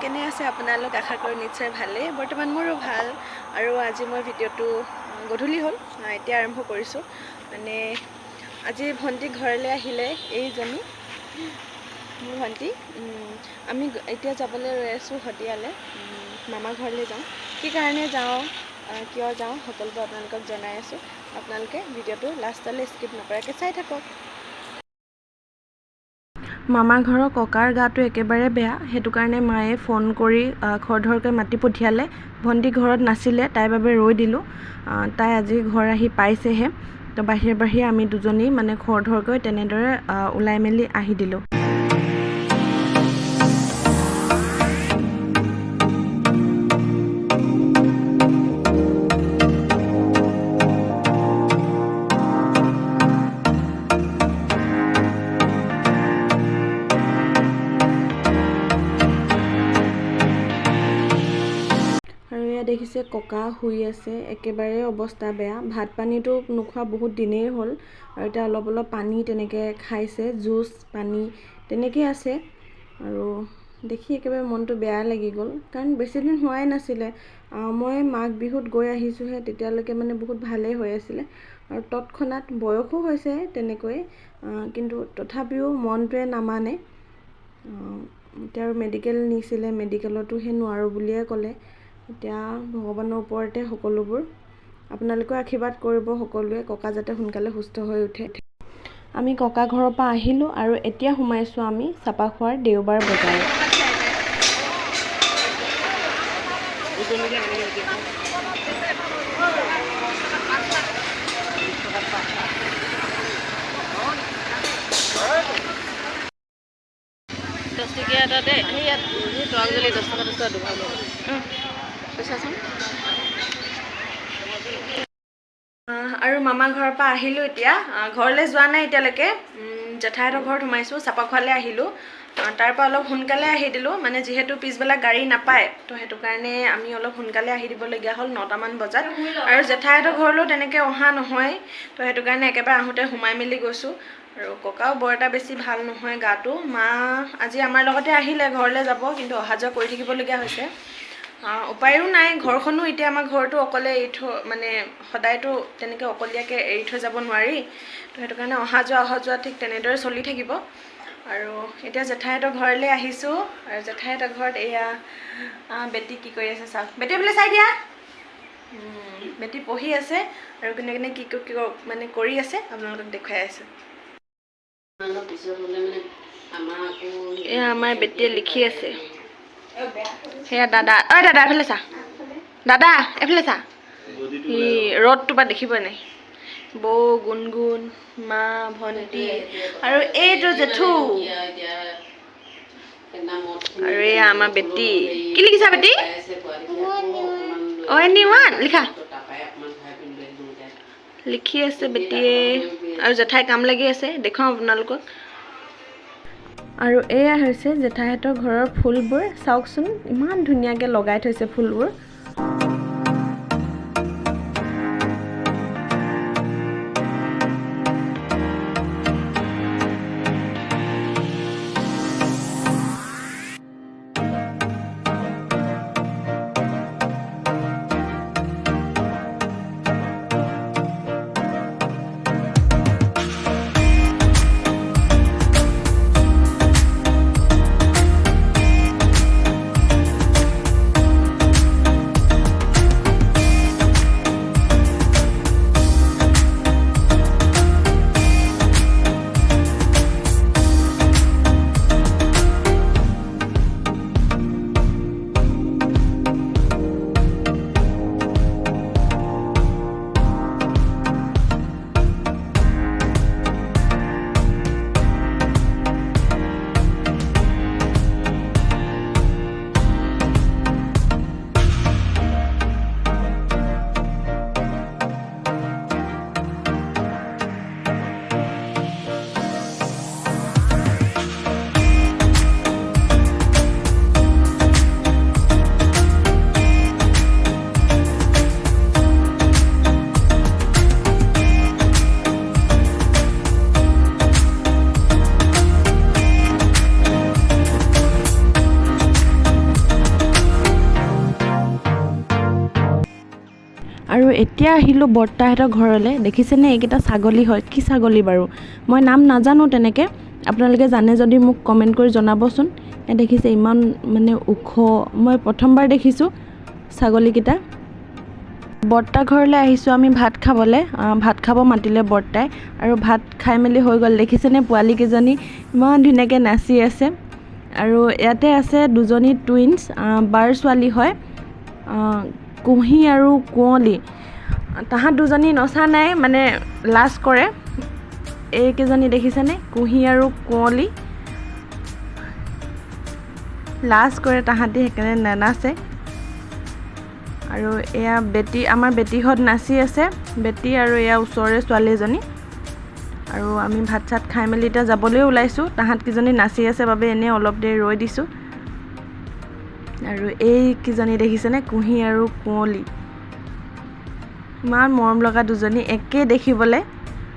কেনে আছে আপোনালোক আশা কৰো নিশ্চয় ভালে বৰ্তমান মোৰো ভাল আৰু আজি মই ভিডিওটো গধূলি হ'ল এতিয়া আৰম্ভ কৰিছো মানে আজি ভন্টি ঘৰলৈ আহিলে এইজনী মোৰ ভন্টি আমি এতিয়া যাবলৈ ৰৈ আছো হদিয়ালে মামা ঘৰলৈ যাওঁ কি কাৰণে যাওঁ কিয় যাওঁ সকলোবোৰ আপোনালোকক জনাই আছো আপোনালোকে ভিডিওটো লাষ্টলৈ স্কিপ নকৰাকৈ চাই থাকক মামাৰ ঘৰৰ ককাৰ গাটো একেবাৰে বেয়া হেতু কাৰণে মায়ে ফোন কৰি খৰধৰকৈ মাতি পঠিয়ালে ভন্টি ঘৰত নাছিলে তাইৰ বাবে ৰৈ দিলোঁ তাই আজি ঘৰ আহি পাইছেহে তো বাহিৰে আমি দুজনী মানে খৰধৰকৈ তেনেদৰে ওলাই মেলি আহি দিলোঁ দেখিছে ককা শুই আছে একেবাৰে অৱস্থা বেয়া ভাত পানীটো নোখোৱা বহুত দিনেই হ'ল আৰু এতিয়া অলপ পানী তেনেকৈ খাইছে জুচ পানী তেনেকৈ আছে আৰু দেখি একেবাৰে মনটো বেয়া লাগি গ'ল কাৰণ বেছি দিন হোৱাই নাছিলে মই মাঘ বিহুত গৈ আহিছোঁহে তেতিয়ালৈকে মানে বহুত ভালেই হৈ আছিলে আৰু তৎক্ষণাত বয়সো হৈছে তেনেকৈ কিন্তু তথাপিও মনটোৱে নামানে এতিয়া আৰু মেডিকেল নিছিলে মেডিকেলতো সেই নোৱাৰোঁ বুলিয়ে ক'লে এতিয়া ভগৱানৰ ওপৰতে সকলোবোৰ আপোনালোকে আশীৰ্বাদ কৰিব সকলোৱে ককা যাতে সোনকালে সুস্থ হৈ উঠে আমি ককা ঘৰৰ পৰা আহিলোঁ আৰু এতিয়া সোমাইছোঁ আমি চাপাখোৱাৰ দেওবাৰ বজাৰ আৰু মামা ঘৰৰ পৰা আহিলোঁ এতিয়া ঘৰলৈ যোৱা নাই এতিয়ালৈকে জেঠাইহঁতৰ ঘৰত সোমাইছোঁ চাপাখোৱালৈ আহিলোঁ তাৰ পৰা অলপ সোনকালে আহি দিলোঁ মানে যিহেতু পিছবেলা গাড়ী নাপায় তো সেইটো কাৰণে আমি অলপ সোনকালে আহি দিবলগীয়া হ'ল 9টামান বজাত আৰু জেঠাইহঁতৰ ঘৰলৈও তেনেকৈ অহা নহয় তো সেইটো কাৰণে একেবাৰে আহোঁতে সোমাই মেলি গৈছোঁ আৰু ককাও বৰ এটা বেছি ভাল নহয় গাটো মা আজি আমাৰ লগতে আহিলে ঘৰলৈ যাব কিন্তু অহা যোৱা কৰি থাকিবলগীয়া হৈছে উপায়ো নাই ঘৰখনো এতিয়া আমাৰ ঘৰটো অকলে এৰি থৈ মানে সদায়তো তেনেকৈ অকলীয়াকৈ এৰি থৈ যাব নোৱাৰি তো সেইটো কাৰণে অহা যোৱা ঠিক তেনেদৰে চলি থাকিব আৰু এতিয়া জেঠাইহঁতৰ ঘৰলৈ আহিছোঁ আৰু জেঠাইহঁতৰ ঘৰত এয়া বেটি কি কৰি আছে চাওক বেটি বোলে চাই দিয়া বেটি পঢ়ি আছে আৰু কেনে কি মানে কৰি আছে আপোনালোকক দেখুৱাই আছোঁ এয়া আমাৰ বেটিয়ে লিখি আছে সেয়া দাদা দাদা এফালে চা দাদা এফালে চা ই ৰ'দটোৰ পৰা দেখিবই নাই বৌ গুণগুণ মা ভণ্টি আৰু এইটো জেঠু আৰু এয়া আমাৰ বেটি কি লিখিছা বেটি এনিৱান লিখা লিখি আছে বেটিয়ে আৰু জেঠাই কাম লাগি আছে দেখুৱাওঁ আপোনালোকক আৰু এয়া হৈছে জেঠাইহঁতৰ ঘৰৰ ফুলবোৰ চাওকচোন ইমান ধুনীয়াকৈ লগাই থৈছে ফুলবোৰ এতিয়া আহিলোঁ বৰ্তাহঁতৰ ঘৰলৈ। দেখিছেনে এইকেইটা ছাগলী হয়, কি ছাগলী বাৰু মই নাম নাজানো তেনেকৈ, আপোনালোকে জানে যদি মোক কমেণ্ট কৰি জনাবচোন। দেখিছে ইমান মানে ওখ, মই প্ৰথমবাৰ দেখিছোঁ ছাগলীকেইটা। বৰ্তা ঘৰলৈ আহিছোঁ আমি ভাত খাবলৈ, ভাত খাব মাতিলে বৰ্তাই, আৰু ভাত খাই মেলি হৈ গ'ল। দেখিছেনে পোৱালীকেইজনী ইমান ধুনীয়াকৈ নাচি আছে। আৰু ইয়াতে আছে দুজনী টুইনছ, বাৰ ছোৱালী হয়, কুঁহি আৰু কুঁৱলী। তাহাঁত দুজনী নচা নাই, মানে লাজ কৰে। এইকেইজনী দেখিছেনে, কুঁহি আৰু কুঁৱলী লাজ কৰে তাহাঁতি, সেইকাৰণে নানাচে। আৰু এয়া বেটী, আমাৰ বেটীহঁত নাচি আছে, বেটী আৰু এয়া ওচৰৰে ছোৱালী এজনী। আৰু আমি ভাত চাত খাই মেলি এতিয়া যাবলৈ ওলাইছোঁ। তাহাঁতকেইজনী নাচি আছে বাবে এনেই অলপ দেৰি ৰৈ দিছোঁ। আৰু এইকেইজনী দেখিছেনে, কুঁহি আৰু কুঁৱলী ইমান মৰম লগা দুজনী, একেই দেখিবলৈ,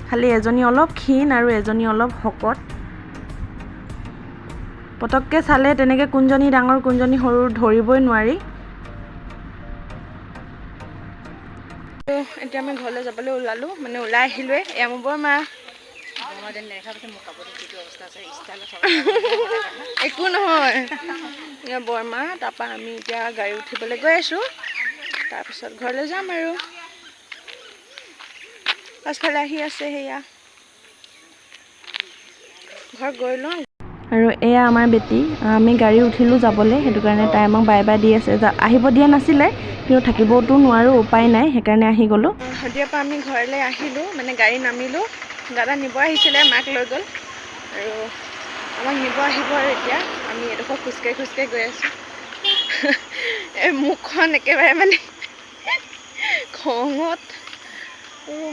খালি এজনী অলপ ক্ষীণ আৰু এজনী অলপ শকত। পটককৈ চালে তেনেকৈ কোনজনী ডাঙৰ কোনজনী সৰু ধৰিবই নোৱাৰি। এতিয়া আমি ঘৰলৈ যাবলৈ ওলালোঁ, মানে ওলাই আহিলোৱে। এয়া মোৰ বৰমা। একো নহয়, এয়া বৰমা। তাৰপৰা আমি এতিয়া গাড়ী উঠিবলৈ গৈ আছোঁ, তাৰপিছত ঘৰলৈ যাম আৰু। পাছফালে আহি আছে সেয়া, ঘৰ গৈ লওঁ। আৰু এয়া আমাৰ বেটী, আমি গাড়ী উঠিলোঁ যাবলৈ, সেইটো কাৰণে তাই আমাক বাই বাই দি আছে। আহিব দিয়া নাছিলে, কিন্তু থাকিবওতো নোৱাৰোঁ, উপায় নাই, সেইকাৰণে আহি গ'লোঁ। সন্ধিয়াৰ পৰা আমি ঘৰলৈ আহিলোঁ, মানে গাড়ী নামিলোঁ। দাদা নিব আহিছিলে, মাক লৈ গ'ল, আৰু আমাক নিব আহিব। আৰু এতিয়া আমি এডোখৰ খোজকাঢ়ি খোজকাঢ়ি গৈ আছোঁ। এই মুখখন একেবাৰে মানে খঙত,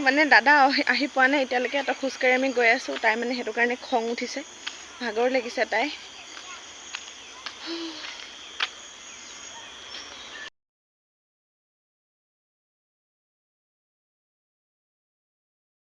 মানে দাদা আহি পোৱা নাই এতিয়ালৈকে, এটা খোজকাঢ়ি আমি গৈ আছোঁ। তাই মানে সেইটো কাৰণে খং উঠিছে, ভাগৰ লাগিছে তাই।